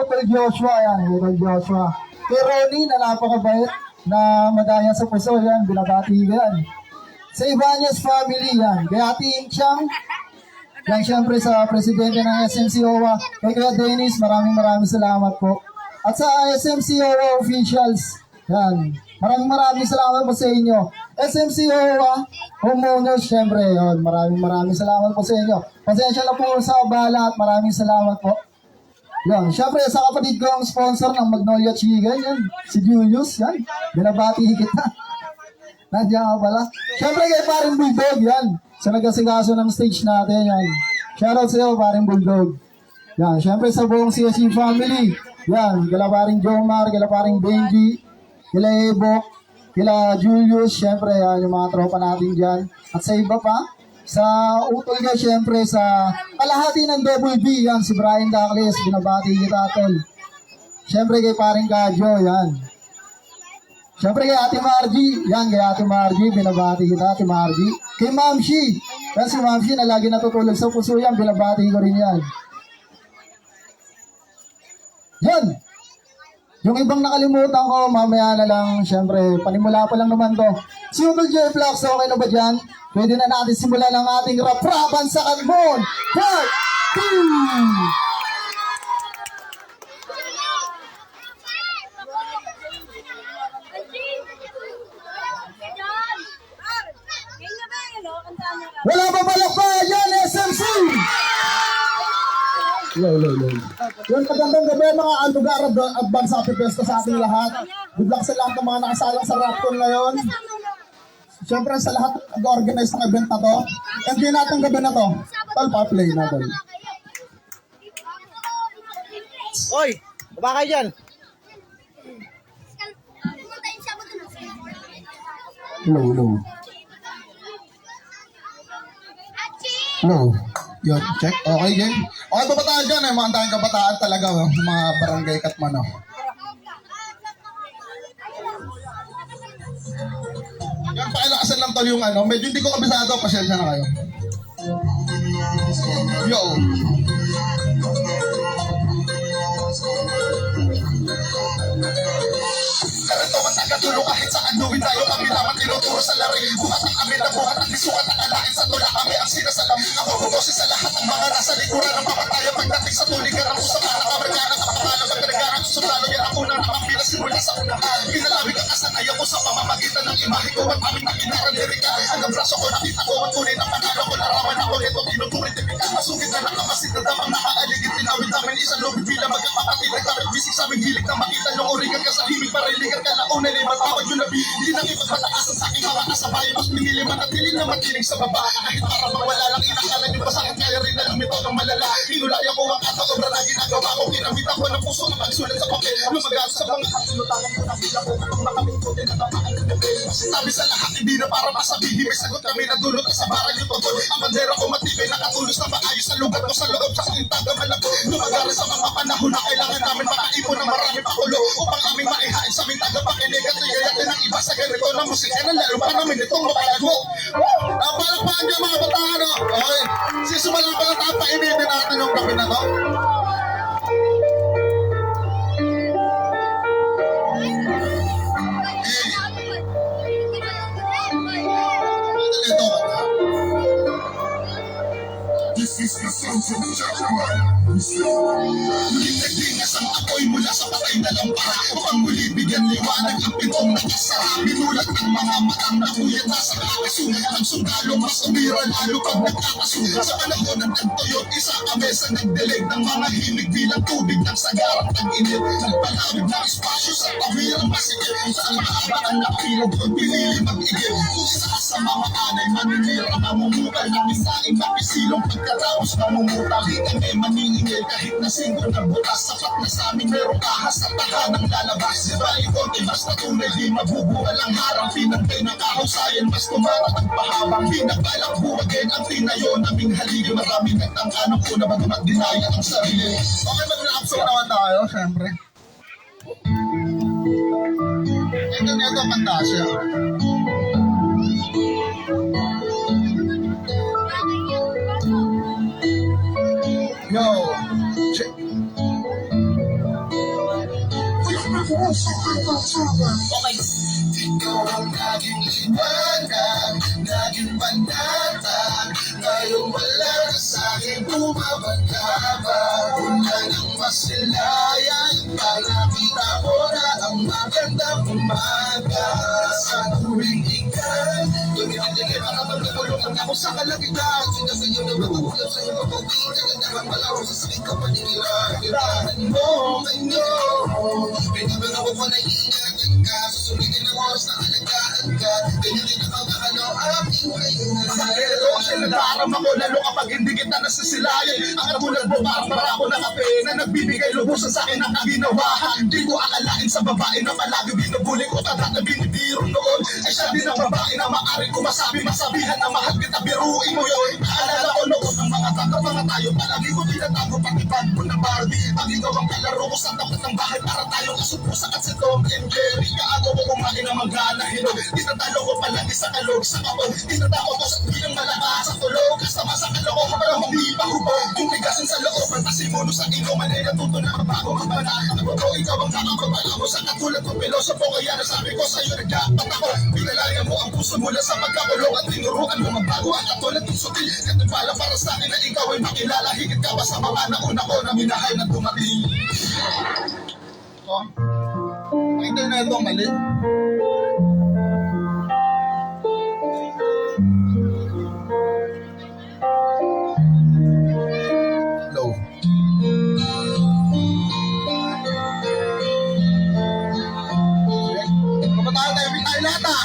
Utol Joshua, yan, Utol Joshua. Kay Ronnie, na napakabait, na madaya sa puso, yan, binabati ko yan. Sa Ibanez family, yan. Kay Ate Inchang, yan, syempre sa presidente ng SMCOA, kay Kuya Dennis, maraming salamat po. At sa SMCOA officials, yan, maraming salamat po sa inyo. SMCOA, homeowners, syempre, yun, maraming salamat po sa inyo. Pasensya na po sa abala at maraming salamat po. Yan, syempre sa kapatid ko ang sponsor ng Magnolia Chicken, yan, si Julius, yan, binabati kita. Nandiyan ka pala. Syempre kay Paring Bulldog, yan, sa nagkasikaso ng stage natin, yan. Shoutout sa iyo, Paring Bulldog. Yan, syempre sa buong CSC family, yan, kila Paring Jomar, kila Paring Benji, kila Evo, kila Julius, syempre, yan, yung mga tropa natin dyan. At sa iba pa, sa utol niya, syempre, sa kalahati ng Double B, yan, si Brian Dacles, binabati kita, tol. Syempre, kay Paring Kadyo, yan. Syempre, kay Ate Margie, yan, kay Ate Margie, binabati kita, Ate Margie. Kay Mamshi, yan si Mamshi na lagi natutulog sa puso yan, binabati ko rin yan. Yan! Yung ibang nakalimutan ko, mamaya na lang, syempre, panimula pa lang naman to. Si Utol J Vlogs, okay na ba dyan? Pwede na natin simulan ang ating rap-rapan sa Kalmon. Part 2! Wala pa palakpa, yan SMC! Low. Yun, magandang gabi mga lugar advance happy fiesta sa ating lahat. Good luck sa lahat ng mga nakasalang sa Rapton ngayon. Siyempre sa lahat nag-organize ng event na to. And din natin gabi na to. Tol, pa-play na tol. Oy, baba kayo dyan. Hello. Yun, check. Okay, game. Okay, kabataan dyan eh. Mga tayong kabataan talaga. Mga barangay Katmano. Yan, pakilakasan lang to yung ano. Medyo hindi ko kabisado. Pasensya na kayo. Yo. Karito man tagatulong kahit sa anuin tayo kami naman tinuturo sa lari. Buhat ang amin na buhat ang isukat ang alain sa tula kami ang sinasalam. Ako bumoses sa lahat ng mga nasa likuran ng papataya pagdating sa tuligan ng usapan ng Amerikana sa pangalan ng Amerikana sa sundalo yan ako na nakapila simula sa unahan. Pinalawig ang kasanayan ko sa pamamagitan ng imahe ko at aming nakinarang lirika. Hanggang braso ko nakita ko at tunay ng panalo ko larawan ako ito tinuturin tipikal. Masungit na nakamasid na damang nakaaligid tinawid namin isang lobby bilang magkapatid. Nagkarabisik sa aming hilig na makita yung origan ka sa himig pariligan ka na unay na matawag yung nabi. Hindi nang ipagpataasan sa aking mga kasabayan. Mas pinili manatiling na matinig sa baba. Kahit para mawala lang inakalan yung pasakit kaya rin na lumito ng malala. Inulaya ko ang kata obra na ginagawa ko. Kinamita ko ng puso na pagsulat sa papel. Lumagas sa mga kasunutanan ko na bila ko kapag makamit ko din at tamaan ng gabi. Sinabi sa lahat hindi na para masabihin. May sagot kami na dulot at sa barang yung totoo. Ang bandera ko matibay nakatulos na maayos sa lugar ko sa loob sa kalintagan ako. Lumagaran sa mga panahon na kailangan namin makaipon ng marami pakulo upang aming maihain sa aming tagapakinig at ligayatin ng iba sa ganito na musika na lalo pa namin itong mapalago. Ang palakpakan niya mga bataan. Okay, sisumalang pala tapainitin natin yung gabi na to. This is the sound of Jackman. Muling naglingas ang apoy mula sa patay na lampa upang muli bigyan liwanag ang pintong nakasara. Binulat ang mga matang nakuyat nasa kakasunan. Ang sundalo mas umira lalo pag nagkakasunan. Sa panahon ng tagtuyot, isa kami sa nagdilig ng mga hilig bilang tubig ng sagarang tag-init. Nagpalawig na espasyo sa tawirang masikip. Kung saan mahaba ang nakilog kung pinili mag-igil. Kung isa sa mga anay maninira mamumukal ng isaing mapisilong pagkatapos mamumutal. Kami maningingil kahit na single na bukas. Sapat na sa amin merong kahas sa tahanang lalabas. Diba ikot ay basta tunay di mabubuhal ang harang. Pinagpay ng kahusayan mas tumatak ang pahabang. Pinagbalak buwagin ang tinayo naming haligi. Maraming nagtangka ng una bago magdinaya ang sarili. Okay, mag-rapso naman tayo, syempre. Ito nito, Fantasia. Yo, check. Okay. Ikaw ang naging liwanag, naging panatag. Ngayon wala na sa'kin bumabagabag. Una nang masilayan, nakita ko na ang magandang umaga. Sa tuwing ikan, tumitigil para magkatulungan ako sa kalagitan. Sinasayo na matutulog sa'yo mabuti, naman malaro sa sakit ka panigilan. Kirahan mo ngayon, pinabagawa ko na ingatan ka. Susulitin ang oras na alagaan ka. Ganyan din ang kakalo aking ngayon. Sa ero, ay nag-aaram ako lalo kapag hindi kita nasisilayan. Ang nabulag mo para ako na kape na nagbibigay lubusan sa akin ang kaginawahan. Di ko akalain sa babae na palagi binubuli ko at binibiro noon. Ay siya din ang babae na maaaring ko masabihan na mahal kita, biruin mo yun. Naalala ko noon ang mga mga tayo. Palagi ko tinatago pati bag mo na Barbie. Pag ikaw ang kalaro ko sa tapat ng bahay para tayo kasupusan at si Tom and Jerry. Kaago ko kumain ng magana hinog. Tinatalo ko palagi sa kalog sa kapag. Tinatako ko sa tuwing malakas sa tulog. Kasama sa kaloko ko para hindi pa hubog. Kung bigasin sa loob, pantasimuno sa inuman ay natuto na mabago ang banaan. Ako ikaw ang kakapabala mo sa katulad kong pilosopo. Kaya nasabi ko sa'yo nagkapat ako. Pinalaya mo ang puso mula sa magkakulong at tinuruan mo magbago ang katulad ng sutil. Katipala para sa akin na ikaw ay makilala. Higit ka pa sa mga nauna ko na minahal na dumating. Oh, pakita na ito mali. Low. Kapatahan tayo, tayo lahat ah.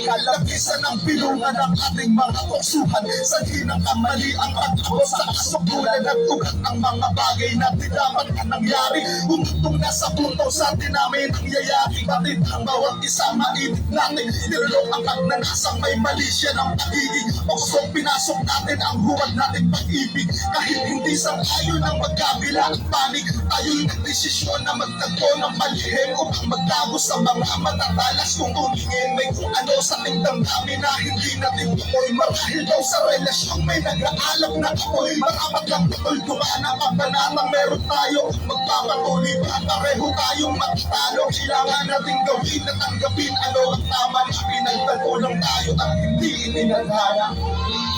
Kalapisan ng pilungan ng ating mga tuksuhan. Sa hinang kamali ang pagkabot sa kasukulan at ugat ang mga bagay na di dapat na nangyari. Umutong na sa punto sa atin namin ang yayari. Batid ang bawat isa mainit natin. Nilolong ang pagnanasang may mali siya ng pagiging. Pakusong pinasok natin ang huwag nating pag-ibig. Kahit hindi sang ayon ang magkabila at panig. Tayo'y nagdesisyon na magtagpo ng malihim upang magtago sa mga matatalas kung tumingin. May kung ano sa ating damdamin na hindi natin tukoy. Marahil daw sa relasyong may nag-aalap na ako'y marapat lang tukoy. Dumaan ang kabanatang meron tayo. Magpapatuloy pa pareho tayong matatalo. Kailangan natin gawin at tanggapin ano ang tama na pinagtagulang tayo at hindi ininagana.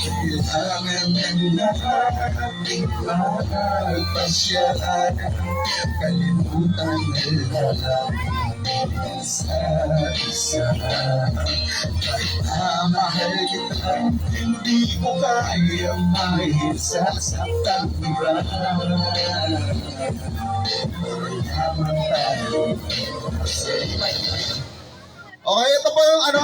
Kailangan ng ating pagpasyahan. Kalimutan nila isa-isa. Kahit na mahal kita, hindi ko kaya maisasaktan iba. Mayaman tayo. Okay, ito po yung ano,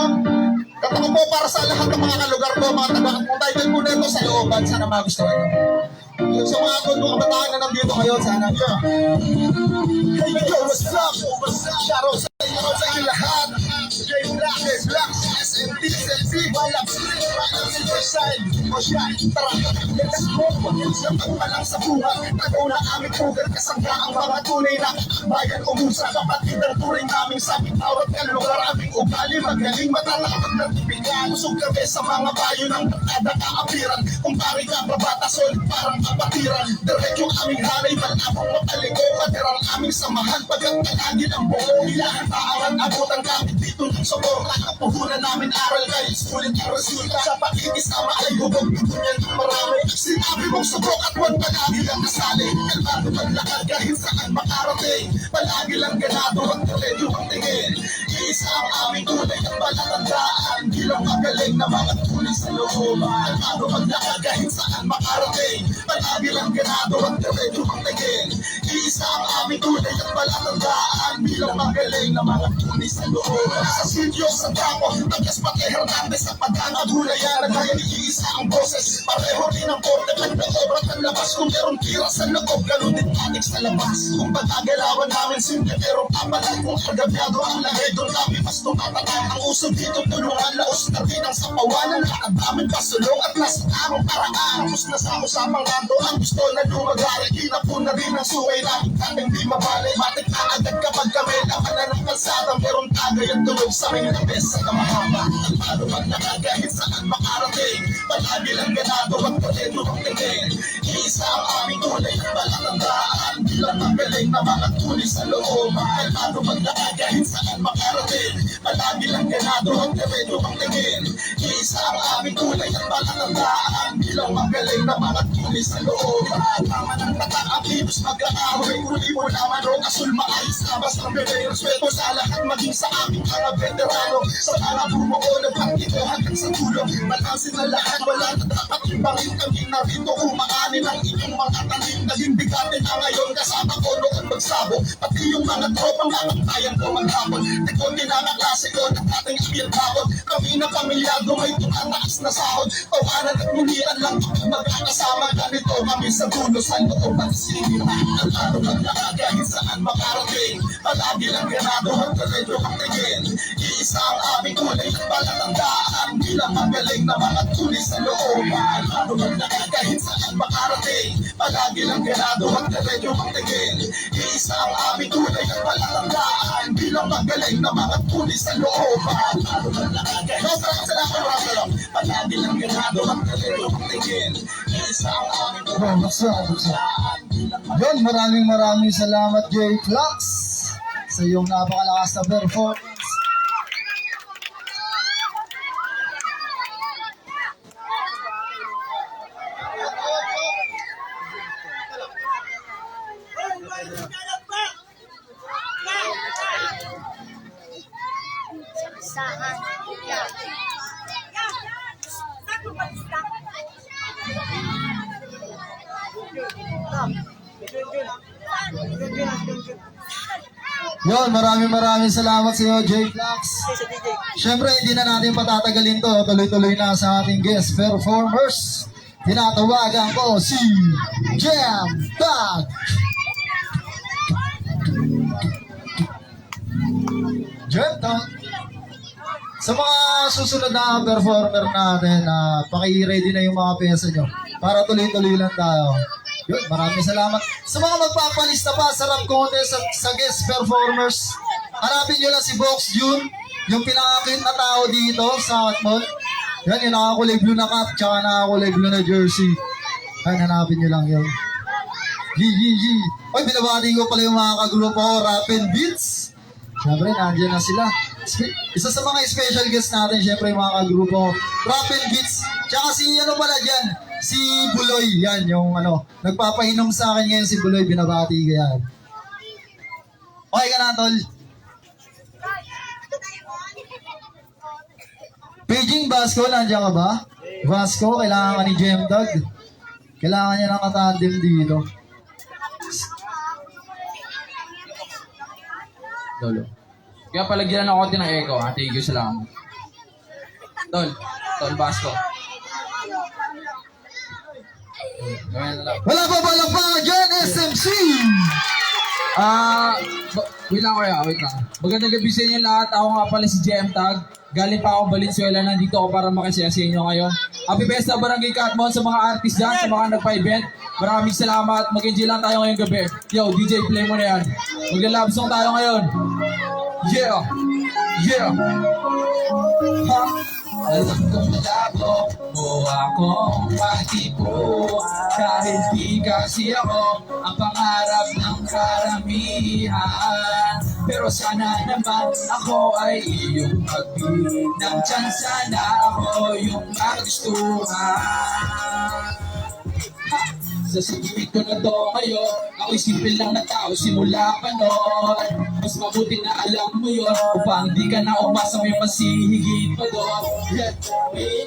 kapag po para sa lahat ng mga kalugar ko, mga tabakan po, title po nito sa looban, sana magustuhan nyo. Yung sa mga kung kabataan na nandito ngayon, sana nyo. Hey, yo, what's up? Shoutout sa inyo sa inyo lahat. Jay Black, SMT, Walang Street, Walang Silverside. O siya, tara, let's go. Pag palang sa buhay, tago na aming pugat, kasangga ang mga tunay na bayan umusa. Kapatid ang turing naming sakit, awat ka lugar, aming ugali, magaling matalakapag ng tipigan. Usog kami sa mga bayo ng barkada kaapiran. Kung pari ka, babata, solid parang kapatiran. Diretso aming hanay, malabong mapaligo, patirang aming samahan, pagkat talagin ang buong ilahan, taaran, abutan kami dito ng soborna. Kapuhunan namin aral kayo, sulit ang resulta. Sa pakikisama ay hubog, tunyan ng marami. Sinabi mong subok at huwag palagi lang kasali. Kalmado maglakad kahit saan makarating. Palagi lang ganado ang diretso ang tingin. Iisa ang aming tunay at palatandaan. Bilang magaling na mga tunay sa looban. Kalmado maglakad kahit saan makarating. Palagi lang ganado ang diretso ang tingin. Iisa ang aming tunay at palatandaan. Bilang magaling na mga tunay sa looban. Sa silyo, sa tapo, tagas pati Hernandez at pagkakagulayan. Kaya ni-iisa ang boses. Pareho rin ang korte, pagka-obra at labas. Kung meron tira sa loob, ganun din panik sa labas. Kung pagkagalawan namin simple, pero papalag kung agabyado ang lagay. Doon namin mas tumatatan ang usog dito. Tulungan laos na rin ang sapawanan. Nakadamin pasulong at nasa tamang paraan. Tapos nasa usamang rando ang gusto na lumagari. Kinapun na rin ang suway namin kaming di mabali. Matik na agad kapag kami laman na ng kalsada. Meron tagay ang tulog sa aming labes sa kamahaba. Ang paano man nakagahit saan makarating. palagi lang ganado at talento ang tingin. Isa ang aming kulay ng palatandaan, bilang magaling na mga tulis sa loob. Kalmado maglaan kahit saan makarating, palagi lang ganado at talento ang tingin. Isa ang aming kulay ng palatandaan, bilang magaling na mga tulis sa loob. Tama ng tataakibos mag-aaway, huli mo naman o asul maayos na basta may respeto sa lahat, maging sa aming mga veterano. Sa mga bumuo na partito hanggang sa dulo, balansin na lahat, wala na dapat ibangin. Kami narito umaanin ang inyong mga tanim, naging bigatin na ngayon kasama ko noon magsabog. Pati yung mga tropang nakakayan ko maghapon, nagkunti na ang klase ko ng ating apil bakod. Kami na pamilyado may tumataas na sahod, tawanan at mulian lang magkakasama. Ganito kami sa dulo sa loob ng sinihan, ang araw maglakas kahit saan makarating, palagi lang ganado ang talento ang tingin. Iisa ang aming kulay ng palatandaan, bilang magaling na mga tulis sa loob. Ang araw maglakas kahit saan makarating, palagi lang ganado ang talento ang tingin. Iisa ang aming kulay ng palatandaan, bilang magaling na mga tulis sa loob. Ang araw maglakas kahit saan makarating, palagi lang ganado ang talento ang tingin. Iisa ang aming kulay ng palatandaan. Yun, maraming salamat Jay Flux sa iyong napakalakas na performance. Yun, maraming salamat sa iyo, Jay Flux. Siyempre, hindi na natin patatagalin to. Tuloy-tuloy na sa ating guest performers. Tinatawagan ko si Jam Tag. Jam Tag. Sa mga susunod na performer natin, paki-ready na yung mga pyesa nyo para tuloy-tuloy lang tayo. Yun, maraming salamat. Sa mga magpapalista pa sa rap contest sa guest performers, hanapin nyo lang si Box June, yung pinaka-cute na tao dito sa Hotmall. Yan, yung nakakulay blue na cap, tsaka nakakulay blue na jersey. Yan, hanapin nyo lang yun. Yee. Oy, binabati ko pala yung mga kagrupo ko, Rap and Beats. Siyempre, nandiyan na sila. Isa sa mga special guests natin, siyempre yung mga kagrupo, Rap and Beats. Tsaka si ano pala dyan, si Buloy, yan, yung nagpapahinom sa akin ngayon si Buloy, binabati ko yan. Okay ka na, tol? Paging Vasco, nandiyan ka ba? Vasco, kailangan ka ni Jem Dog. Kailangan niya ng katandem dito. Lolo. Kaya palagyan ng konti ng echo, ha? Thank you, salamat. Tol Vasco. Wala pa palakpakan dyan, SMC! Wait lang. Magandang gabi sa inyo lahat. Ako nga pala si JM Tag. Galing pa ako Valenzuela. Nandito ako para makisaya sa inyo ngayon. Happy Fiesta Barangay Catmon sa mga artist dyan, sa mga nagpa-event. Maraming salamat. Mag-enjoy lang tayo ngayong gabi. Yo, DJ, play mo na yan. Magla-love song tayo ngayon. Yeah! Ha? Alam kong malabo mo akong matipo, dahil di kasi ako ang pangarap ng karamihan. Pero sana naman ako ay iyong magbigyan, sana ako yung magustuhan. Sa sigit ko na to ngayon, ako'y simple lang na tao simula pa noon. Mas mabuti na alam mo yun, upang di ka na umasa may masihigit pa doon. Yan,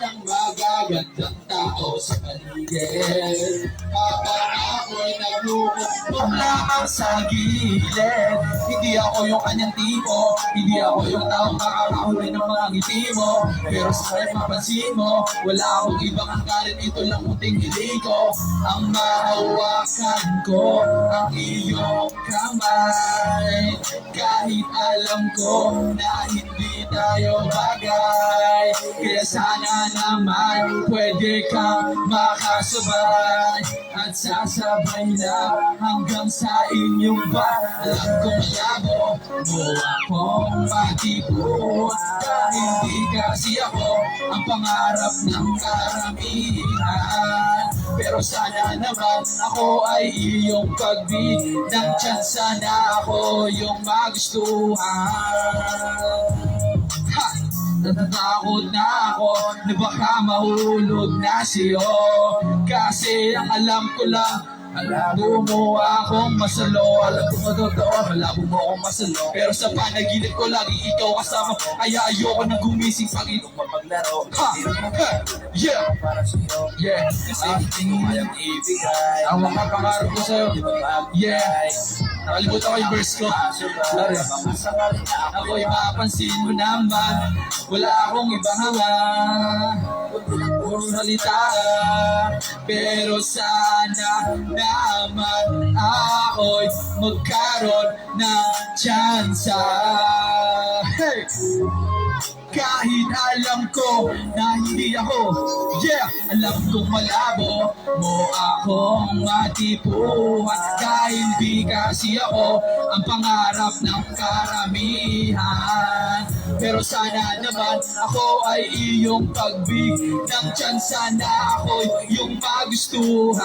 ang magagandang tao sa paligid. Habang ako'y naglulukbong lamang sa gilid. Hindi ako yung kanyang tipo, hindi ako yung taong makakahuli ng mga ngiti mo. Pero sa akin mapansin mo, wala akong ibang angkarin, ito lang munting hili ko. Ang mahawakan ko ang iyong kamay, kahit alam ko na hindi tayo bagay. Kaya sana naman pwede kang makasabay, at at sasabay na hanggang sa inyong ba. Alam kong labo mo akong matipon, dahil di kasi ako ang pangarap ng karamihan. Pero sana naman ako ay iyong pagbigyan, tsansa na ako yung magustuhan. Ha! Natatakot na ako na baka mahulog na siyo, kasi ang alam ko lang, malabo mo akong masalo. Alam ko totoo, malabo mo akong masalo, pero sa panaginip ko lagi ikaw kasama, kaya ayoko nang gumising pag iyong mapaglaro. Ha! Ha! Yeah! Yeah! Kasi hindi mo kayang ibigay ang mga pangarap ko sa'yo. Yeah! Nakalimutan ko yung verse ko. Sorry. Ako'y mapansin mo naman, wala akong ibang hanga, puro salita, pero sana naman ako'y magkaroon ng tsansa. Hey! Kahit alam ko na hindi ako, yeah, alam kong malabo mo akong matipuhan, dahil di kasi ako ang pangarap ng karamihan. Pero sana naman ako ay iyong pagbigyan, tsansa na ako'y iyong magustuhan.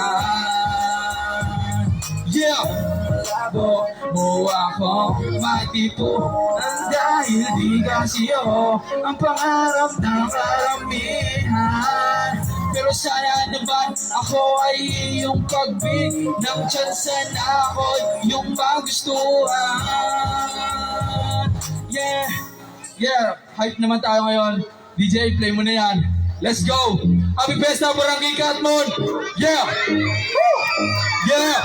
Yeah! Malabo mo ako matipuhan, dahil di kasi ako ang pangarap ng karamihan. Pero sana naman ako ay iyong pagbigyan, tsansa na ako'y iyong magustuhan. Yeah! Yeah! Hype naman tayo ngayon. DJ, play mo na yan. Let's go! Happy Fiesta Barangay Katmon! Yeah! Woo! Yeah!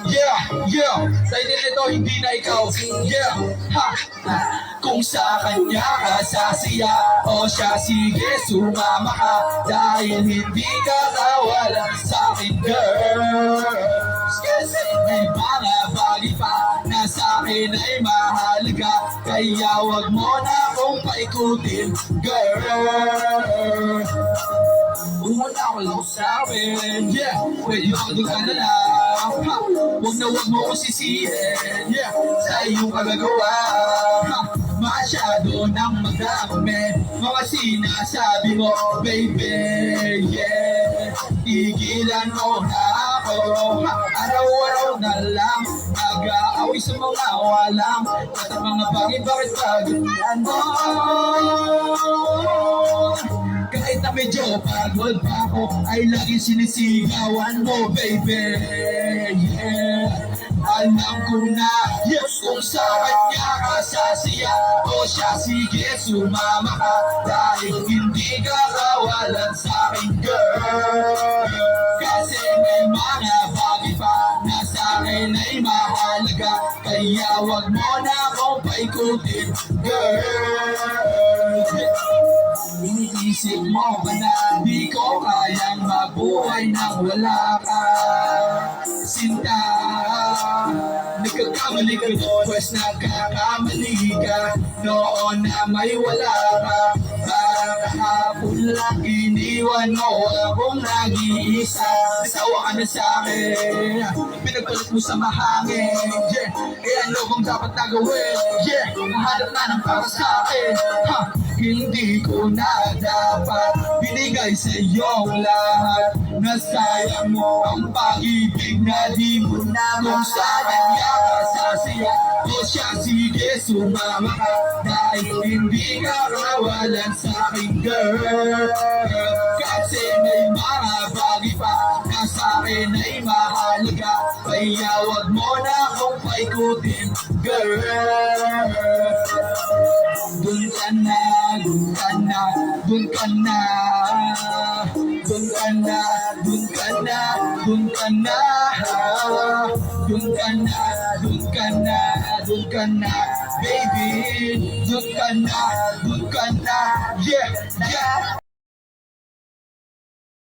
Yeah, yeah, title nito hindi na ikaw. Yeah, ha, ha. Kung sa kanya ka sasiya, o siya sige sumama ka, dahil hindi ka nawala sa akin, girl. May mga bagay pa na sa akin ay mahalaga, kaya wag mo na akong paikutin, girl. Huwag na ako lang usawin, yeah, pwede makadog ka na lang, ha. Wag mo ko sisihin, yeah, sa iyong kagagawa, ha. Masyado nang madami mga sinasabi mo, baby, yeah. Tigilan mo na ako, ha. Araw-araw na lang nag-aaway sa mga walang at ang mga bakit paganyan mo. Kahit na medyo pagod pa ako, ay laging sinisigawan mo, baby, yeah. Alam ko na, yes, kung sa kanya ka sasiya, o siya sige sumama ka, dahil hindi ka kawalan sa akin, girl. Kasi may mga bagay pa na sa akin ay mahalaga, kaya wag mo na akong paikutin, girl. Iniisip mo ba na di ko kayang mabuhay nang wala ka, sinta? Nagkakamali ka, pues nagkakamali ka noon na may wala ka. Parang kahapon lang iniwan mo akong nag-iisa. Nasawa ka na sa akin, pinagpalit mo sa mahangin, yeah. Eh ano bang dapat na gawin, yeah. Hanap na ng para sa akin, ha. Hindi ko na dapat binigay sa iyong lahat, nasayang mo ang pag-ibig na di mo na. Kung sa kanya ka sasiya, o siya sige sumama ka, dahil hindi ka kawalan sa akin, girl. Kasi may mga bagay pa na sa akin ay mahalaga, kaya wag mo na akong paikutin, girl. Dun ka na, dun ka na, dun ka na, dun ka na, dun ka na, dun ka na, dun ka na, dun ka na, dun ka na, baby, dun ka na, yeah, yeah.